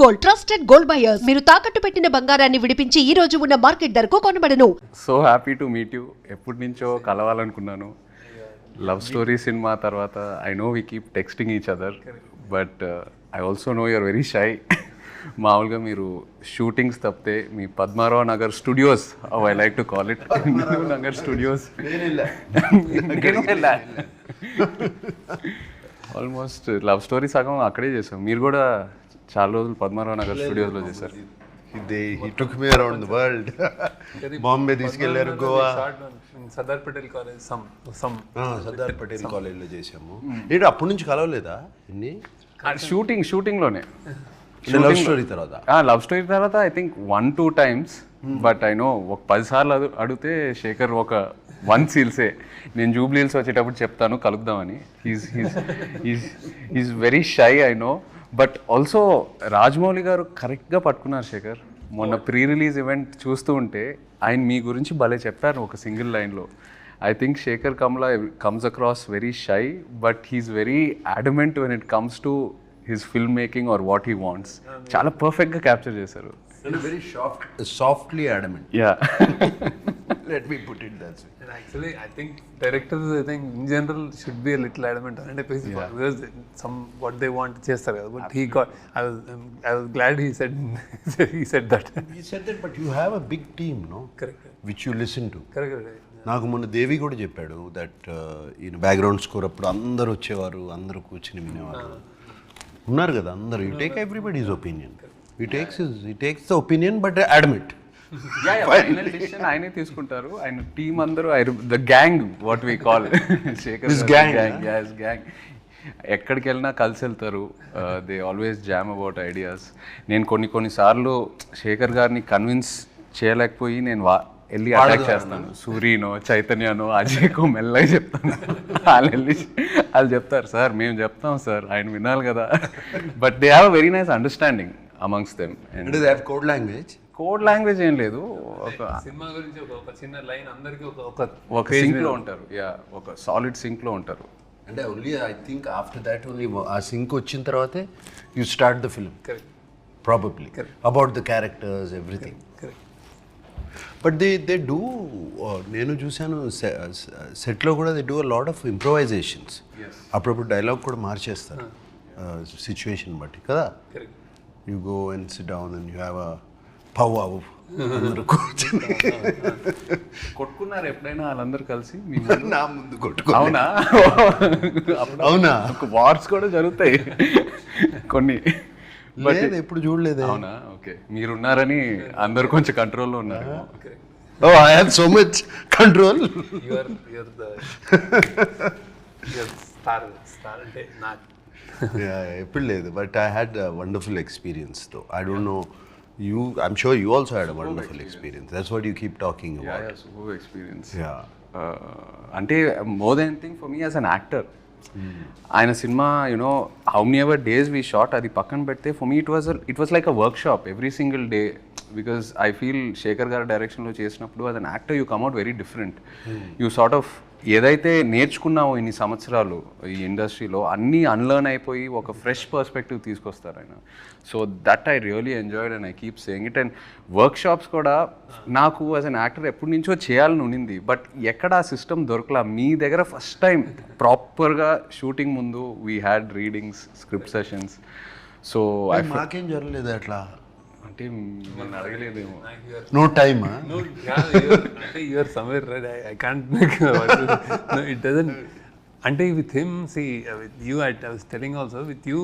Gold, trusted gold buyers. మీరు తాకట్టు పెట్టిన బంగారాన్ని విడిపించి ఈ రోజు ఉన్న మార్కెట్ ధరకు కొనబడను. So happy to meet you. ఎప్పటి నుంచో కలవాలనుకున్నాను. లవ్ స్టోరీ సినిమా తర్వాత I know we keep texting each other, but I also know you're very shy. మామూలుగా మీరు షూటింగ్స్ తప్పితే మీ Padmarao Nagar studios, I like to call it Nagar studios, almost love story సగం అక్కడే చేసాం. మీరు కూడా చాలా రోజులు పద్మారావు నగర్ స్టూడియోస్లో చేశారు. He took me around the world. Bombay తీసుకెళ్లారు, గోవా, సర్దార్ పటేల్ కాలేజ్ సర్దార్ పటేల్ కాలేజ్లో చేసాము. ఏంటి అప్పటి నుంచి కలవలేదా ఇన్ని? షూటింగ్లోనే లవ్ స్టోరీ తర్వాత లవ్ స్టోరీ తర్వాత I think 1-2 times, but I know ఒక 10 సార్లు అడిగితే శేఖర్ ఒక 1 సీల్సే. నేను జూబ్లీ హిల్స్ వచ్చేటప్పుడు చెప్తాను కలుద్దామని. Is very shy I know, but also Rajamouli garu కరెక్ట్గా పట్టుకున్నారు శేఖర్. మొన్న ప్రీ రిలీజ్ ఈవెంట్ చూస్తూ ఉంటే ఆయన మీ గురించి భలే చెప్పారు ఒక సింగిల్ లైన్లో. I think Sekhar Kammula comes across very shy, but he's very adamant when it comes to his film making or what he wants. చాలా పర్ఫెక్ట్గా క్యాప్చర్ చేశారు. Very softly adamant. Yeah, let me put it that way. And actually I think directors, I think in general should be a little adamant on it, because some what they want చేస్తారు కదా. But he got, I was glad he said he said that. He said that, but you have a big team, no? Correct. Which you listen to. Correct. నాకు మొన్న దేవి కూడా చెప్పాడు that ఈయన background score అప్పుడు అందరు వచ్చేవారు, అందరూ కూర్చుని వినేవారు. ఉన్నారు కదా అందరు. You take everybody's opinion. He takes the opinion, but adamant. Final decision ఆయనే తీసుకుంటారు. ఆయన టీం అందరూ the gang what we call Sekhar gang. ఎక్కడికి వెళ్ళినా కలిసి వెళ్తారు. They always jam about ideas. నేను కొన్నిసార్లు శేఖర్ గారిని కన్విన్స్ చేయలేకపోయి నేను వెళ్ళి అటాక్ చేస్తాను. సూర్యనో చైతన్యనో అజయ్కో మెల్లగా చెప్తాను. వాళ్ళు చెప్తారు సార్ మేము చెప్తాం సార్, ఆయన వినాలి కదా. But they have a very nice understanding amongst them. And they have code language. Code language ఏం లేదు. సినిమా గురించి ఒక చిన్న లైన్ అందరికీ ఒక సింక్లో ఉంటారు. యా, ఒక సాలిడ్ సింక్లో ఉంటారు. అంటే only I think after that only ఆ సింక్ వచ్చిన తర్వాతే you start the film probably about the characters everything. But they do, నేను చూశాను సెట్లో కూడా they do a lot of improvisations. అప్పుడప్పుడు డైలాగ్ కూడా మార్చేస్తారు సిచ్యువేషన్ బట్టి కదా. You go and SIT down and you have a pow అందరూ కూర్చొని కొట్టుకున్నారు ఎప్పుడైనా వాళ్ళందరూ కలిసి నా ముందు కొట్టుకో. అవునా? అవునా? వార్స్ కూడా జరుగుతాయి కొన్ని. లేదు, ఎప్పుడు చూడలేదు. అవునా? ఓకే, మీరున్నారని అందరు కొంచెం కంట్రోల్లో ఉన్నారు. Oh, I have so much control. you're the star అంటే నాకు. ఎప్పుడు లేదు, but I had a wonderful experience తో. I don't know you, I'm sure you also had a wonderful experience. That's what you keep talking about. Yeah, superb experience. Yeah. అంటే more than anything for me as an actor, ఆయన సినిమా you know how many ever days we shot అది పక్కన పెడితే for me it was like a workshop every single day. Because I feel Shekhar గారి డైరెక్షన్లో చేసినప్పుడు as an actor you come out very different. You sort of ఏదైతే నేర్చుకున్నావో ఇన్ని సంవత్సరాలు ఈ ఇండస్ట్రీలో అన్నీ అన్లర్న్ అయిపోయి ఒక ఫ్రెష్ పర్స్పెక్టివ్ తీసుకొస్తారు ఆయన. So that I really enjoyed and I keep saying it. And work shops కూడా నాకు యాజ్ అన్ యాక్టర్ ఎప్పటి నుంచో చేయాలని ఉండింది, బట్ ఎక్కడ ఆ సిస్టమ్ దొరకలా. మీ దగ్గర ఫస్ట్ టైం ప్రాపర్గా షూటింగ్ ముందు we had readings, script sessions. So మాకేం జరగలేదు అట్లా. అంటే మిమ్మల్ని అడగలేదేమో. No time. అంటే you're somewhere right. I can't make no, it doesn't. అంటే with him see with you I was telling also with you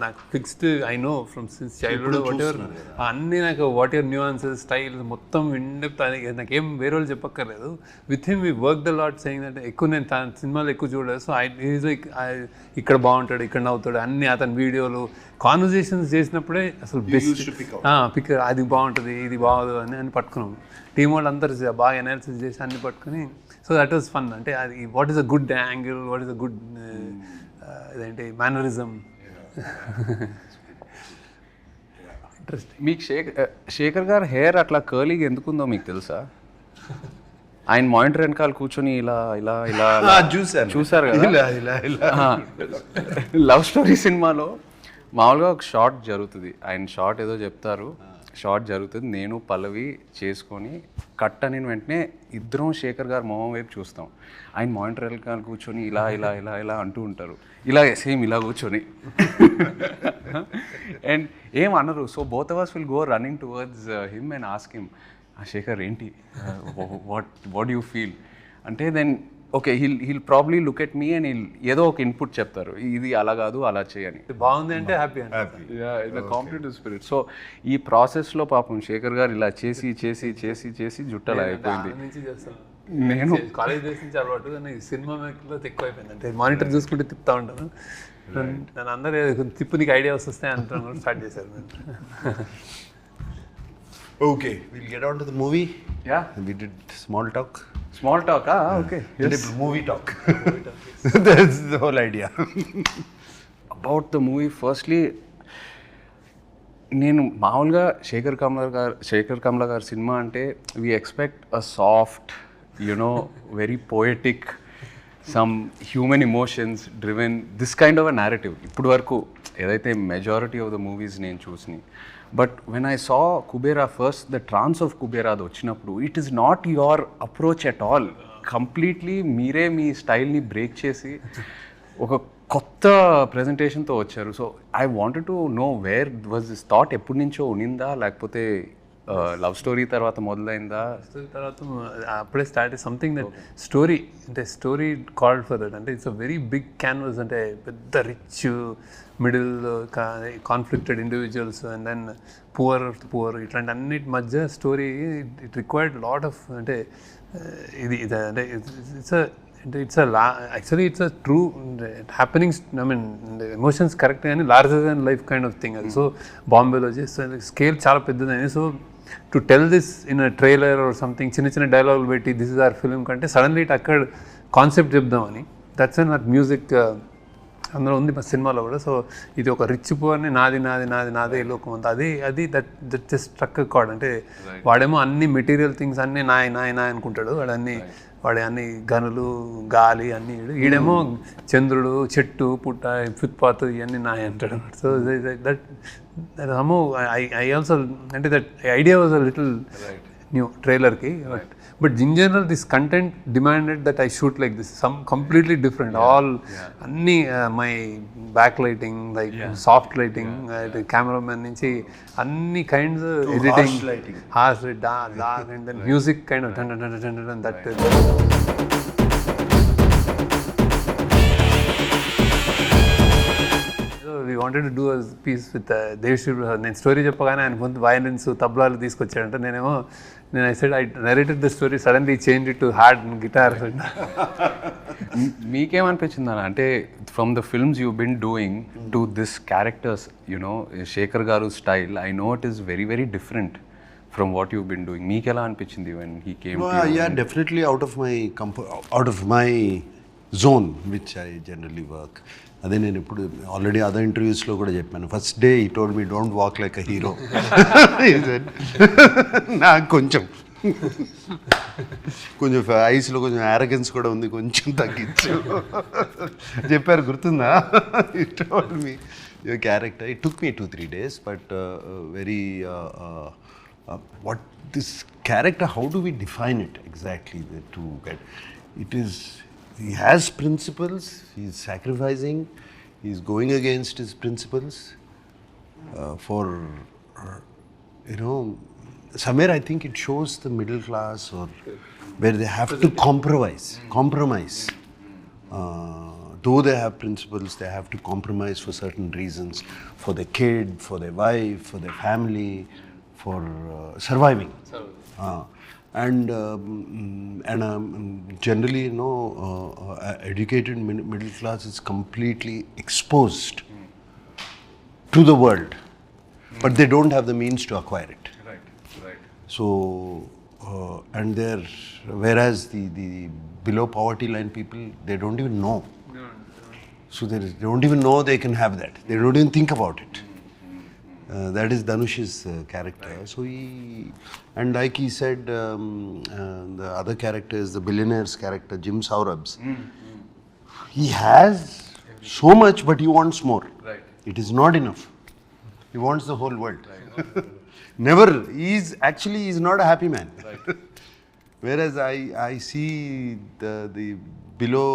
నాకు fixed I know from since childhood whatever అన్నీ నాకు వాట్ ఎవర్ న్యూఆన్సెస్ స్టైల్ మొత్తం in depth నాకేం వేరే వాళ్ళు చెప్పక్కర్లేదు. With him we work the lot saying that ఎక్కువ నేను సినిమాలు ఎక్కువ చూడలేదు. సో ఈజ్ లైక్ ఇక్కడ బాగుంటాడు, ఇక్కడ నవ్వుతాడు, అన్ని అతని వీడియోలు కాన్వర్జేషన్స్ చేసినప్పుడే అసలు బెస్ట్ పిక్ అది బాగుంటుంది ఇది బాగోదు అని పట్టుకున్నాం. టీం వాళ్ళు అందరూ బాగా అనాలిసిస్ చేసి అన్ని పట్టుకుని. So that was fun. అంటే అది what is a good angle, what is a good ఇదేంటి మేనరిజం. ఇంట్రెస్టింగ్. మీకు శేఖర్ గారు హెయిర్ అట్లా కర్లీగా ఎందుకుందో మీకు తెలుసా? ఆయన మానిటర్ వెనకాల కూర్చొని ఇలా ఇలా ఇలా చూసారు కదా. లవ్ స్టోరీ సినిమాలో మామూలుగా ఒక షార్ట్ జరుగుతుంది, ఆయన షార్ట్ ఏదో చెప్తారు, షార్ట్ జరుగుతుంది, నేను పల్లవి చేసుకొని కట్ అని వెంటనే ఇద్దరం శేఖర్ గారు మొహం వైపు చూస్తాం. ఆయన మానిటర్ వెనకాల కూర్చొని ఇలా ఇలా ఇలా ఇలా అంటూ ఉంటారు, ఇలా సేమ్ ఇలా కూర్చొని అండ్ ఏం అనరు. So both of us will go running towards him and ask him, Sekhar ఏంటి, వాట్ యూ ఫీల్ అంటే, then okay he'll probably look at me and ఏదో ఒక ఇన్పుట్ చెప్తారు, ఇది అలా కాదు అలా చేయని. బాగుంది అంటే హ్యాపీ అంటే ఇన్ కాంపిటేటివ్ స్పిరిట్. సో ఈ ప్రాసెస్లో పాపం శేఖర్ గారు ఇలా చేసి చేసి చేసి చేసి జుట్టలా అయిపోయింది. నుంచి చేస్తాను నేను కాలేజ్ డేస్ నుంచి అలవాటు, కానీ సినిమా మేకర్లో ఎక్కువ అయిపోయింది. అంటే మానిటర్ చూసుకుంటే తిప్పుతా ఉంటాను, నన్ను అందరూ తిప్పు నీకు ఐడియా వస్తాయి అంటాను స్టార్ట్ చేశారు. Okay, we'll get on to the movie. Yeah. We did small talk. Small talk okay Movie talk. That's the whole idea. About the movie firstly నేను మామూలుగా శేఖర్ కమ్ల గారి సినిమా అంటే we expect a soft you know very poetic some human emotions driven this kind of a narrative ఇప్పుడు వరకు ఏదైతే majority of the movies నేను చూసినాయి. But when I saw Kubera first, the trance of Kubera అది వచ్చినప్పుడు, it is not your approach at all. Completely మీరే మీ స్టైల్ని break చేసి ఒక కొత్త ప్రజెంటేషన్తో వచ్చారు. So I wanted to know where was this thought, ఎప్పటి నుంచో ఉనిందా లేకపోతే లవ్ స్టోరీ తర్వాత మొదలైందా? తర్వాత అప్పుడే స్టార్ట్ సంథింగ్ దట్ స్టోరీ, అంటే స్టోరీ కాల్డ్ ఫర్ దట్. అంటే it's a very big canvas, అంటే పెద్ద rich middle conflicted individuals and then poor ఇట్లాంటి అన్నిటి మధ్య story. It required lot of, అంటే ఇది అంటే it's actually it's a true happenings. I mean emotions correct కానీ larger than life kind of thing అది. సో బాంబేలో చేస్తే స్కేల్ చాలా పెద్దదని. So to tell this in a trailer or something, చిన్న చిన్న డైలాగులు పెట్టి దిస్ ఇస్ అవర్ ఫిల్మ్ కంటే సడన్లీ ఇట్ అక్కడ కాన్సెప్ట్ చెప్దామని, దట్స్ అండ్ నాకు మ్యూజిక్ అందులో ఉంది మా సినిమాలో కూడా. సో ఇది ఒక రిచ్ పువర్ని నాది నాది నాది నాదే లోకం అంతా, అది దట్ జస్ట్ స్ట్రక్ కార్డ్. అంటే వాడేమో అన్ని మెటీరియల్ థింగ్స్ అన్నీ నాయ అనుకుంటాడు, వాడి అన్ని గనులు గాలి అన్నీ, ఈడేమో చంద్రుడు చెట్టు పుట్ట ఫుట్పాత్ ఇవన్నీ నాయ అంటాడు. సో దట్ అమో ఐ ఆల్సో, అంటే that idea was a little new ట్రైలర్కి. But in general this content demanded that I shoot like this, some completely different. All అన్నీ my back lighting, like soft lighting, cameraman నుంచి అన్ని kinds, editing, harsh dark and then music kind of that. We wanted to do a piece with Devshri Prasad. నేను story చెప్పగానే ఆయన ముందు violins తబలాలు తీసుకొచ్చాడంటే నేను I said I narrated the story, suddenly changed it to hard guitar. మీకేమనిపించింది అన్న, అంటే from the films you been doing to this characters, you know Shekhar garu style, I know it is very very different from what you been doing. మీకు ఎలా అనిపించింది when he came? Yeah, definitely out of my zone which I generally work. అదే నేను ఇప్పుడు already other ఇంటర్వ్యూస్లో కూడా చెప్పాను. First day ఈ told me don't walk like a hero. నాకు కొంచెం ఐస్లో కొంచెం యారగెన్స్ కూడా ఉంది, కొంచెం తగ్గించు చెప్పారు, గుర్తుందా? He told me your character. It took me 2-3 days, but very what this character, how do we define it exactly to get it is. He has principles, he is sacrificing, he is going against his principles for, somewhere I think it shows the middle class, or where they have to compromise. Though they have principles, they have to compromise for certain reasons, for their kid, for their wife, for their family, for surviving. And generally, educated middle class is completely exposed to the world, but they don't have the means to acquire it. Right. So, and whereas the below poverty line people, they don't even know. So they don't even know they can have that. They don't even think about it. That is Dhanush's character. Right. So and like he said, the other character is the billionaire's character, Jim Saurabh's. He has so much, but he wants more. Right. It is not enough. He wants the whole world. Never. He's not a happy man. Whereas I see the below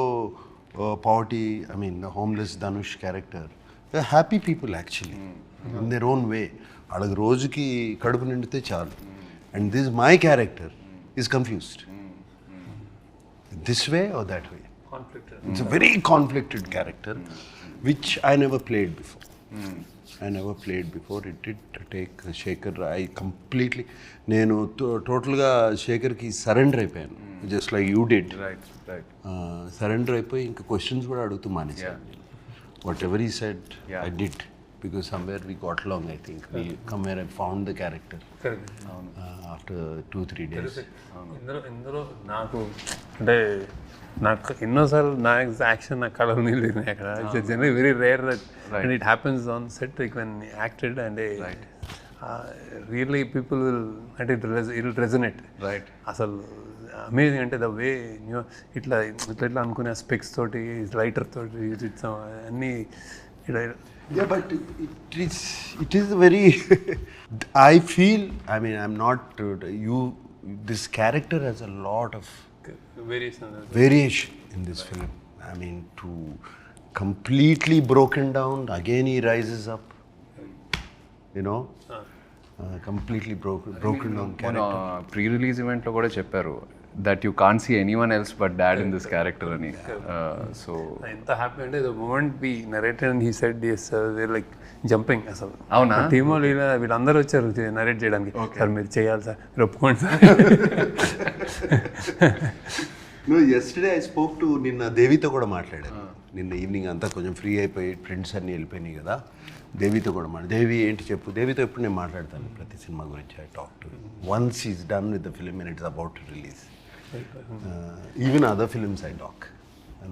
poverty, I mean the homeless Dhanush character, they're happy people actually, in their own way. వాళ్ళకి రోజుకి కడుపు నిండితే చాలు. And this my character is confused. This way or that way. Conflicted. It's a very conflicted character, which I never played before. It did take Shekhar. I completely, నేను టోటల్గా శేఖర్కి surrender అయిపోయాను, just like you did. Surrender అయిపోయి ఇంకా questions కూడా అడుగుతూ మానేసాను. What ever ఈ said I did, because somewhere we got along. I think we somewhere I found the character after 2-3 days. ఇందులో నాకు అంటే నాకు ఎన్నోసార్లు నా యాక్షన్ నా కళలు నీళ్ళు అక్కడ general very rare and it happens on set like when acted and really people will అంటే ఇట్ విల్ రెజనేట్ అసలు అమేజింగ్. అంటే ద వే ఇట్లా అనుకునే స్పెక్స్ తోటి లైటర్ తోటి అన్నీ Yeah, but it is very. I feel. I mean, I'm not. This character has a lot of variation in this film. I mean, to completely broken down. Again, he rises up. You know, completely broken down character. Pre-release event lo kuda chepparu that you can't see anyone else but dad in this character ani. So ఎంత happy అంటే the moment we narrated and he said yes, they're like jumping అసలు. అవునా? Team వాళ్ళు వీళ్ళందరూ వచ్చారు narrate చేయడానికి. Sir మీరు చేయాలి సార్, మీరు ఒప్పుకోండి sir. No, yesterday I spoke to నిన్న దేవితో కూడా మాట్లాడాను. నిన్న ఈవినింగ్ అంతా కొంచెం ఫ్రీ అయిపోయి ప్రింట్స్ అన్నీ వెళ్ళిపోయినాయి కదా, దేవితో కూడా దేవి ఏంటి చెప్పు. దేవితో ఎప్పుడు నేను మాట్లాడతాను ప్రతి సినిమా గురించి. I talk to once is done with the film and it's about to release. Even other films I talk,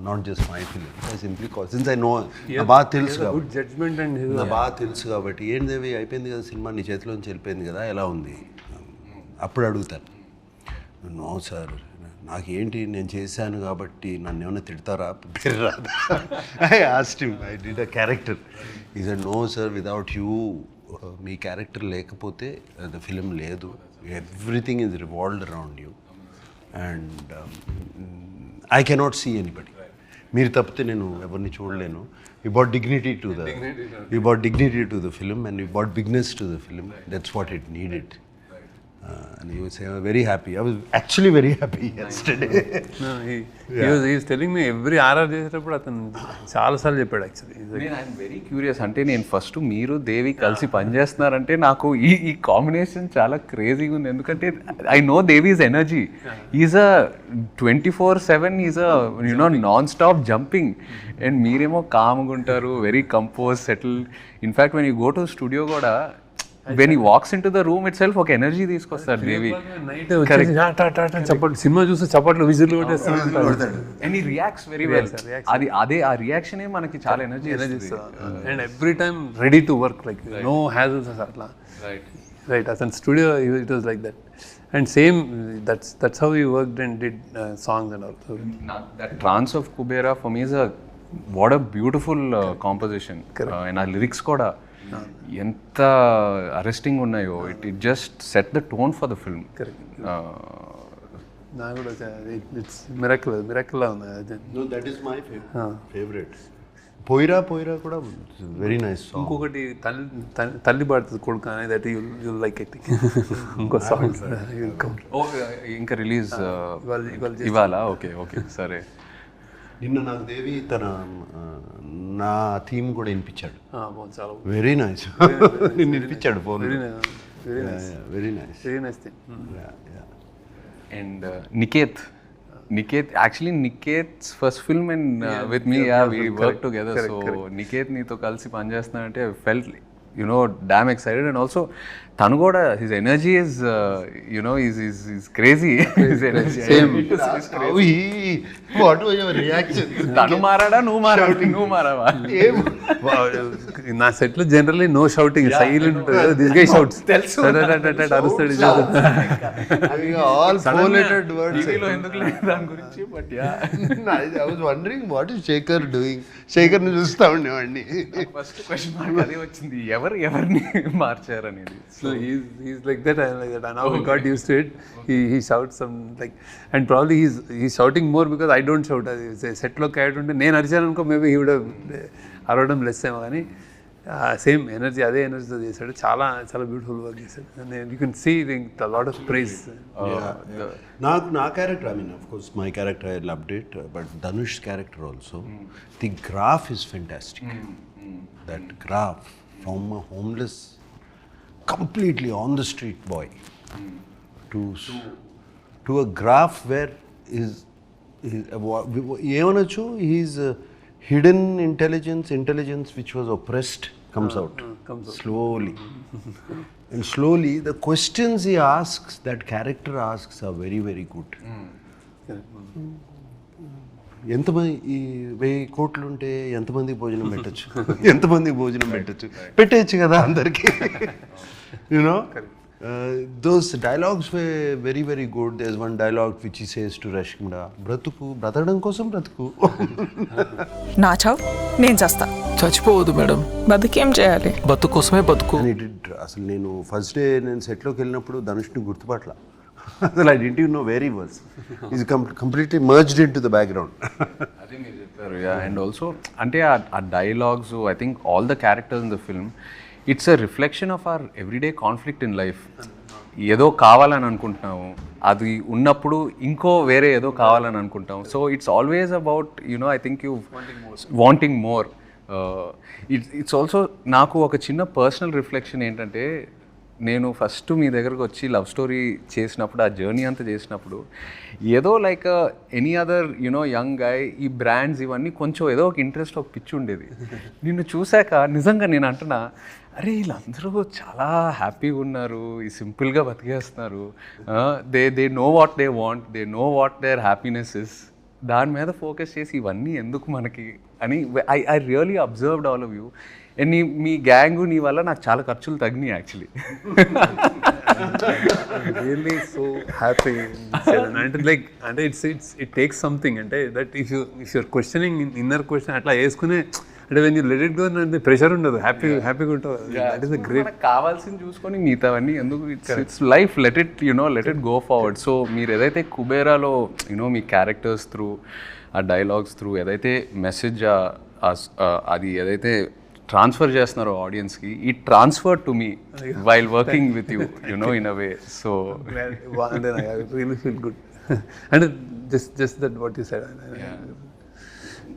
not just my film. I simply call, since I know నా బాగా తెలుసు గుడ్ జడ్జ్మెంట్ అండ్ నా బాగా తెలుసు కాబట్టి, ఏంటి దేవి అయిపోయింది కదా సినిమా, నీ చేతిలోంచి వెళ్ళిపోయింది కదా, ఎలా ఉంది అప్పుడు అడుగుతాను. నో సార్, నాకేంటి నేను చేశాను కాబట్టి నన్ను ఏమైనా తిడతారా, పేరు రాదా. I asked him, I did a character. He said no sir, without you, మీ క్యారెక్టర్ లేకపోతే ద ఫిలిం లేదు. Everything is revolved around you and I cannot see anybody. మీరు తప్పితే నేను ఎవరిని చూడలేను. You brought dignity to the film and you brought bigness to the film. That's what it needed. And he was very happy. I was actually very happy yesterday. No, he was telling me every RR చేసేటప్పుడు అతను చాలాసార్లు చెప్పాడు actually. I'm very curious. అంటే నేను first మీరు దేవి కలిసి పనిచేస్తున్నారంటే నాకు ఈ కాంబినేషన్ చాలా క్రేజీగా ఉంది. ఎందుకంటే I know Devi's energy. Is a 24/7 is a non stop jumping. And మీరేమో కామ్గా ఉంటారు, very compose, settle. In fact when you go to studio కూడా, when he walks into the room itself ఒక ఎనర్జీ తీసుకొస్తారు దేవి. నైట్ చప్పట్లు, సినిమా చూస్తే చప్పట్లు విజిల్ కొట్టేస్తాడు. And he reacts very well. అదే ఆ రియాక్షనే మనకి చాలా ఎనర్జీ ఇస్తుంది. And every time ready to work, like no hassles అట్లా. రైట్ అతని studio it was like that. And same that's how he worked and did songs and all. That Trance of Kubera for me is what a beautiful composition. And ఆ lyrics కూడా ఎంత arresting ఉన్నాయో. It just set the tone for the film. నాకు కూడా it's miracle ఉంది. No, that is my favorite. పోయిరా కూడా very nice song. ఇంకొకటి తల్లి పాడుతుంది కొడుకు అనేది, దట్ యు లైక్ ఇట్. ఇంకో సాంగ్ ఇంకా రిలీజ్ ఇవాళ. ఓకే సరే. నిన్న నాకు దేవి తన నా థీమ్ కూడా వినిపించాడు. చాలా వెరీ నైస్. నిన్ను వినిపించాడు phone. Very nice thing. And Niketh, actually Niketh's first film and with me, we worked together. So Niketh నీతో కలిసి పనిచేస్తున్నానంటే I felt damn excited. And also తను కూడా his energy is you know is crazy his energy what was your reaction? తను మారాడా నువ్వు మారావా? నా set లో జనరల్లీ నో షౌటింగ్, సైలెంట్ ఉంటుంది. దిస్ గై షౌట్స్ తెలుసు. అరుస్తాడు. All four lettered words. ఎందుకు లేదు దాని గురించి, but yeah I was wondering what is Shekhar doing. Shekhar ని చూస్తా ఉండేవాడిని. ఫస్ట్ క్వశ్చన్ మార్క్ అదే వచ్చింది, ఎవరిని మార్చారనేది. So he's like that, I'm like that. And now he got used to it. He shouts some like, and probably he's shouting more because I don't shout. Set lo character unte nenu arichanu anko maybe he would have aradam less emo gaani same energy ade energy tho chesadu. చాలా beautiful work చేశాడు. And you can see a lot of praise. నా character, I mean of course my character I loved it, but Dhanush's character also, the graph is fantastic. That graph from a homeless, completely on the street boy to a graph where ఏమనొచ్చు, his hidden intelligence which was oppressed comes out slowly. And slowly the questions he asks, that character asks, are very very good. ఎంతమంది ఈ 1000 కోట్లు ఉంటే ఎంతమందికి భోజనం పెట్టచ్చు, పెట్టచ్చు కదా అందరికి. You know those dialogues were very very good. There's one dialogue which he says to Rashmida, బ్రతకడం కోసం బ్రతుకు. నా చావు నేను చేస్తా. చచ్చిపోవద్దు మేడం, బతుకేం చేయాలి? బతుకు కోసమే బతుకు. అసలు నేను ఫస్ట్ డే నేను సెట్లోకి వెళ్ళినప్పుడు ధనుష్ని గుర్తుపట్ల. అసలు I didn't even know where he was. He's completely merged into the background. అదే మీరు చెప్పారు. యా, అండ్ ఆల్సో అంటే ఆ dialogues, I think all the characters in the film, it's a reflection of our everyday conflict in life. ఏదో కావాలని అనుకుంటున్నాము, అది ఉన్నప్పుడు ఇంకో వేరే ఏదో కావాలని అనుకుంటాం. So it's always about I think wanting more. It's also నాకు ఒక చిన్న పర్సనల్ రిఫ్లెక్షన్ ఏంటంటే, నేను ఫస్ట్ మీ దగ్గరకు వచ్చి లవ్ స్టోరీ చేసినప్పుడు, ఆ జర్నీ అంతా చేసినప్పుడు, ఏదో like any other young guy, ఈ బ్రాండ్స్ ఇవన్నీ కొంచెం ఏదో ఒక ఇంట్రెస్ట్, ఒక పిచ్చి ఉండేది. నిన్ను చూశాక నిజంగా నేను అంటున్నా, అరే వీళ్ళందరూ చాలా హ్యాపీగా ఉన్నారు, ఈ సింపుల్గా బతికేస్తున్నారు, they know what they want, they know what their happiness is. దాని మీద ఫోకస్ చేసి ఇవన్నీ ఎందుకు మనకి అని I really observed all of you. And మీ గ్యాంగు నీ వల్ల నాకు చాలా ఖర్చులు తగ్గినాయి యాక్చువల్లీ. Really so happy. అంటే లైక్ అంటే it takes something. అంటే that if you're questioning inner question అట్లా వేసుకునే, అంటే when you let it go అంటే ప్రెషర్ ఉండదు, హ్యాపీగా ఉంటుంది. That is a great. కావాల్సింది చూసుకొని మిగతావన్నీ ఎందుకు, it's life, let it go forward. So మీరు ఏదైతే కుబేరాలో మీ క్యారెక్టర్స్ త్రూ, ఆ డైలాగ్స్ త్రూ ఏదైతే మెసేజ్ అది ఏదైతే ట్రాన్స్ఫర్ చేస్తున్నారో ఆడియన్స్కి, ఈ transfer to me while working with you in a way. So I really feel good. And just that what you said.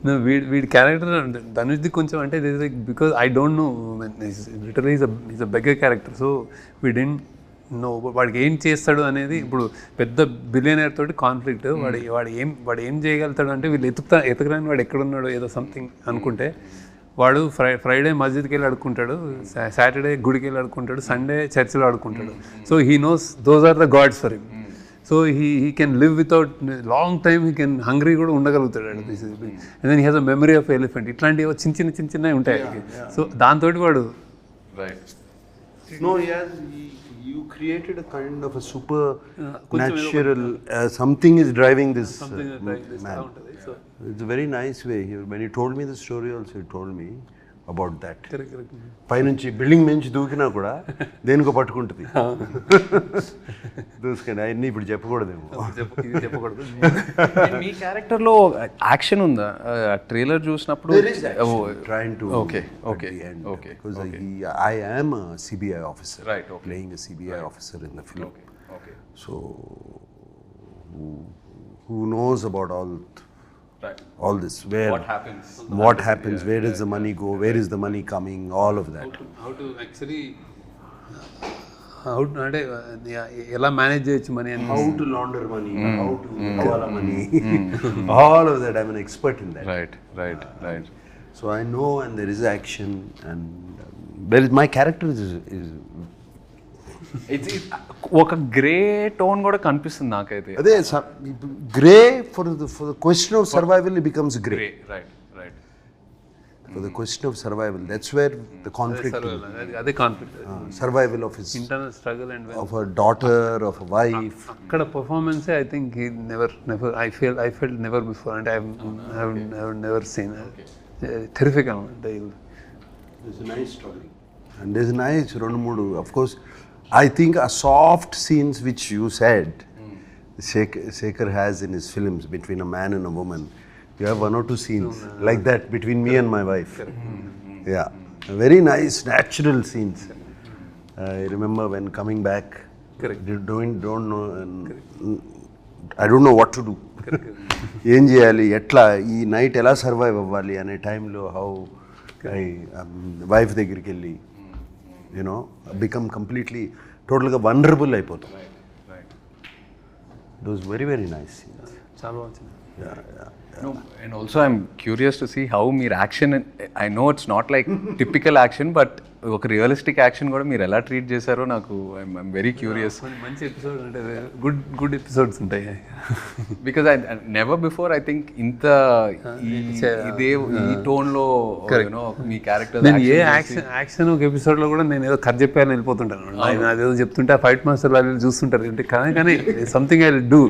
No, వీడి క్యారెక్టర్ ధనుష్ది కొంచెం అంటే because I don't know, literally is a beggar character. So we don't know వాడికి ఏం చేస్తాడు అనేది. ఇప్పుడు పెద్ద బిలియనర్ తోటి కాన్ఫ్లిక్ట్, వాడు ఏం చేయగలుగుతాడు అంటే, వీళ్ళు ఎతకరాని వాడు ఎక్కడున్నాడు ఏదో సంథింగ్ అనుకుంటే, వాడు ఫ్రైడే మస్జిద్కి వెళ్ళి అడుక్కుంటాడు, సాటర్డే గుడికి వెళ్ళి అడుక్కుంటాడు, సండే చర్చిలో అడుక్కుంటాడు. So he knows those are the gods for him. So he can live without long time, he can hungry కూడా ఉండగలుగుతాడు. And then he has a memory of elephant. ఇట్లాంటివి చిన్న ఉంటాయి. సో దాంతో వాడు No, you created a kind of a supernatural, something is driving this man. It's a very nice way. When you told me the story also, you told me about that. Correct. పైనుంచి building నుంచి దూకినా కూడా దేనికో పట్టుకుంటుంది. దూసుకండి అవన్నీ ఇప్పుడు చెప్పకూడదేమో. చెప్పకూడదు. మీ క్యారెక్టర్లో action ఉందా? ట్రైలర్ చూసినప్పుడు trying to okay because I am a CBI officer, right, okay. Playing a CBI officer in the film. Okay. So who knows about all this, where what happens, where does the money go, where is the money coming, all of that. How to actually అంటే ఎలా manage చేయొచ్చు money అని, how to launder money, how to hawala money, all of that. I'm an expert in that. Right. So I know, and there is action, and there is, my character is ఒక grey tone కూడా కనిపిస్తుంది నాకైతే. అదే grey for the question of survival it becomes grey. Right right. For the question of survival, that's where the conflict, అదే conflict, survival of his, internal struggle and of a daughter, of a wife. అక్కడ performance I think he never I felt never before and I have never seen terrific అనమాట. There's a nice story and there's a nice రెండు మూడు, of course I think a soft scenes which you said Shekhar has in his films between a man and a woman. You have one or two scenes like that between me and my wife. Yeah, very nice natural scenes. I remember when coming back, don't know, I don't know what to do. ఏం చేయాలి, ఎట్లా ఈ night ఎలా survive అవ్వాలి అనే టైంలో how I wife దగ్గరికి వెళ్ళి యూనో బికమ్ కంప్లీట్లీ టోటల్గా వనరబుల్ అయిపోతాం. Those very very nice scenes. చాలా వచ్చింది. No, and also I'm curious to see how మీరు action, I know it's not like typical action, but ఒక రియలిస్టిక్ యాక్షన్ కూడా మీరు ఎలా ట్రీట్ చేశారో నాకు ఐఎమ్ వెరీ క్యూరియస్. మంచి ఎపిసోడ్ అంటే గుడ్ ఎపిసోడ్స్ ఉంటాయి. Because I never before I think ఇంత ఇదే ఈ టోన్లో యూనో మీ క్యారెక్టర్. నేను ఏ యాక్షన్ ఒక ఎపిసోడ్లో కూడా నేను ఏదో కథ చెప్పాలని వెళ్ళిపోతుంటాను. అదేదో చెప్తుంటే ఆ ఫైట్ మాస్టర్ వాళ్ళు చూస్తుంటారు అంటే కానీ సంథింగ్ ఐ విల్ డూ